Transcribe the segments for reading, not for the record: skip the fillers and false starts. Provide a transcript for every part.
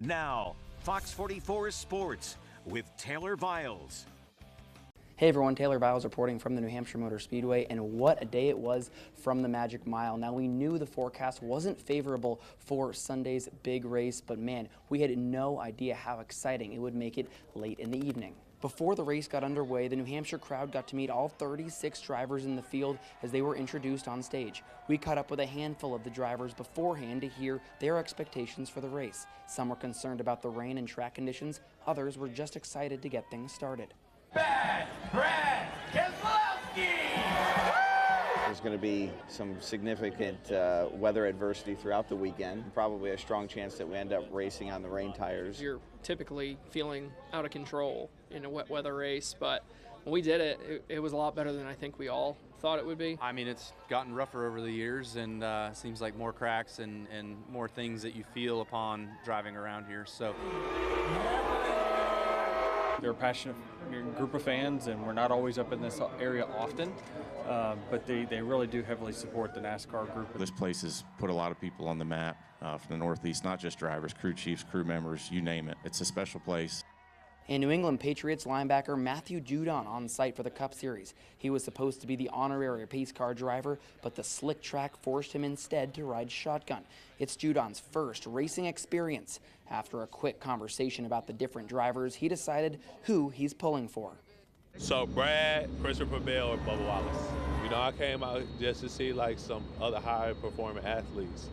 Now, Fox 44 Sports with Taylor Viles. Hey everyone, Taylor Viles reporting from the New Hampshire Motor Speedway, and what a day it was from the Magic Mile. Now, we knew the forecast wasn't favorable for Sunday's big race, but man, we had no idea how exciting it would make it late in the evening. Before the race got underway, the New Hampshire crowd got to meet all 36 drivers in the field as they were introduced on stage. We caught up with a handful of the drivers beforehand to hear their expectations for the race. Some were concerned about the rain and track conditions, others were just excited to get things started. Brad Keselowski! There's going to be some significant weather adversity throughout the weekend. Probably a strong chance that we end up racing on the rain tires. You're typically feeling out of control in a wet weather race, but when we did it, it was a lot better than I think we all thought it would be. I mean, it's gotten rougher over the years, and seems like more cracks and more things that you feel upon driving around here. So. They're a passionate group of fans, and we're not always up in this area often, but they really do heavily support the NASCAR group. This place has put a lot of people on the map from the Northeast, not just drivers, crew chiefs, crew members, you name it. It's a special place. And New England Patriots linebacker Matthew Judon on site for the Cup Series. He was supposed to be the honorary pace car driver, but the slick track forced him instead to ride shotgun. It's Judon's first racing experience. After a quick conversation about the different drivers, he decided who he's pulling for. So Brad, Christopher Bell, or Bubba Wallace. You know, I came out just to see like some other high-performing athletes.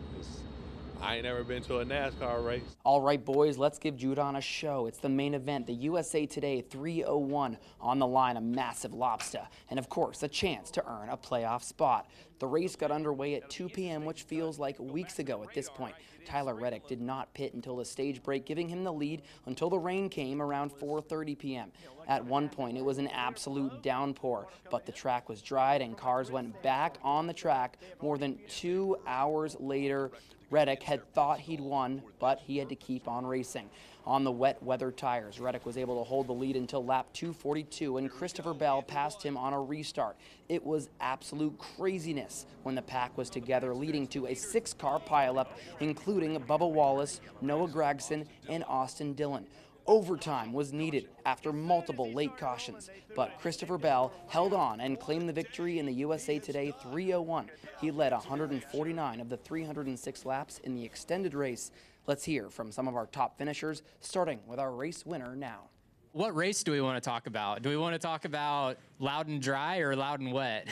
I ain't never been to a NASCAR race. All right, boys, let's give Judon a show. It's the main event, the USA Today 301 on the line, a massive lobster, and of course, a chance to earn a playoff spot. The race got underway at 2 p.m., which feels like weeks ago at this point. Tyler Reddick did not pit until the stage break, giving him the lead until the rain came around 4:30 p.m. At one point, it was an absolute downpour, but the track was dried and cars went back on the track. More than 2 hours later, Reddick had thought he'd won, but he had to keep on racing. On the wet weather tires, Reddick was able to hold the lead until lap 242, and Christopher Bell passed him on a restart. It was absolute craziness when the pack was together, leading to a 6-car pileup, including Bubba Wallace, Noah Gragson, and Austin Dillon. Overtime was needed after multiple late cautions, but Christopher Bell held on and claimed the victory in the USA Today 301. He led 149 of the 306 laps in the extended race. Let's hear from some of our top finishers, starting with our race winner now. What race do we want to talk about? Do we want to talk about loud and dry or loud and wet?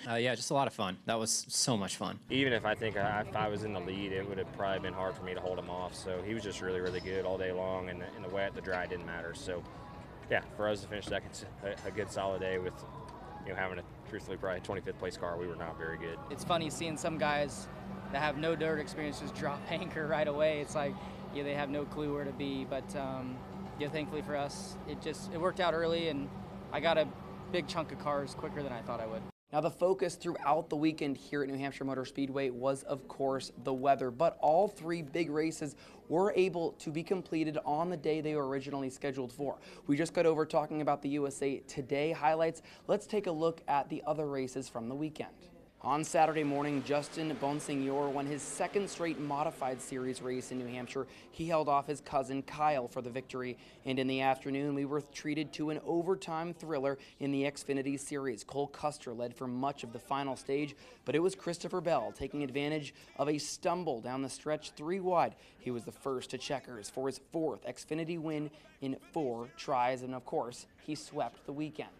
Yeah, just a lot of fun. That was so much fun. Even if if I was in the lead, it would have probably been hard for me to hold him off. So he was just really, really good all day long, and in the wet, the dry didn't matter. So, yeah, for us to finish second, a good solid day with, having a truthfully probably 25th place car, we were not very good. It's funny seeing some guys that have no dirt experience just drop anchor right away. It's like, they have no clue where to be, but. Thankfully for us, it worked out early, and I got a big chunk of cars quicker than I thought I would. Now, the focus throughout the weekend here at New Hampshire Motor Speedway was, of course, the weather, but all 3 big races were able to be completed on the day they were originally scheduled for. We just got over talking about the USA Today highlights. Let's take a look at the other races from the weekend. On Saturday morning, Justin Bonsignor won his 2nd straight modified series race in New Hampshire. He held off his cousin Kyle for the victory. And in the afternoon, we were treated to an overtime thriller in the Xfinity Series. Cole Custer led for much of the final stage, but it was Christopher Bell taking advantage of a stumble down the stretch 3 wide. He was the first to checkers for his 4th Xfinity win in 4 tries, and of course, he swept the weekend.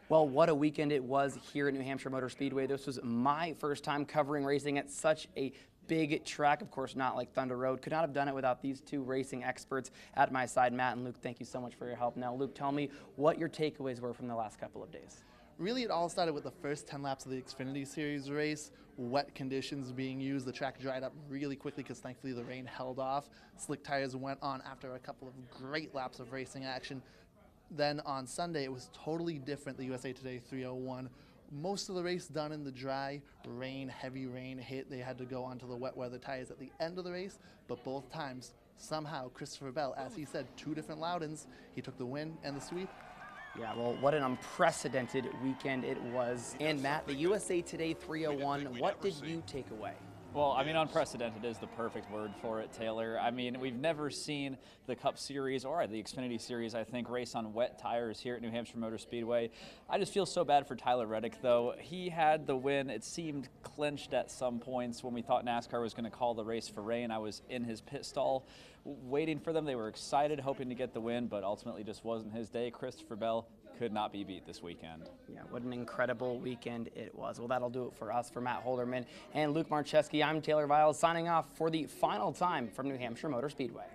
Well, what a weekend it was here at New Hampshire Motor Speedway. This was my first time covering racing at such a big track. Of course, not like Thunder Road. Could not have done it without these 2 racing experts at my side. Matt and Luke, thank you so much for your help. Now, Luke, tell me what your takeaways were from the last couple of days. Really, it all started with the first 10 laps of the Xfinity Series race. Wet conditions being used. The track dried up really quickly because thankfully the rain held off. Slick tires went on after a couple of great laps of racing action. Then on Sunday, it was totally different, the USA Today 301. Most of the race done in the dry, heavy rain hit. They had to go onto the wet weather tires at the end of the race, but both times, somehow, Christopher Bell, as he said, 2 different Loudons, he took the win and the sweep. Yeah, well, what an unprecedented weekend it was. And Matt, the USA Today 301, what did you take away? Well, I mean, unprecedented is the perfect word for it, Taylor. I mean, we've never seen the Cup Series or the Xfinity Series, I think, race on wet tires here at New Hampshire Motor Speedway. I just feel so bad for Tyler Reddick, though. He had the win. It seemed clinched at some points when we thought NASCAR was going to call the race for rain. I was in his pit stall waiting for them. They were excited, hoping to get the win, but ultimately just wasn't his day. Christopher Bell could not be beat this weekend. Yeah, what an incredible weekend it was. Well, that'll do it for us. For Matt Holderman and Luke Marcheski, I'm Taylor Viles signing off for the final time from New Hampshire Motor Speedway.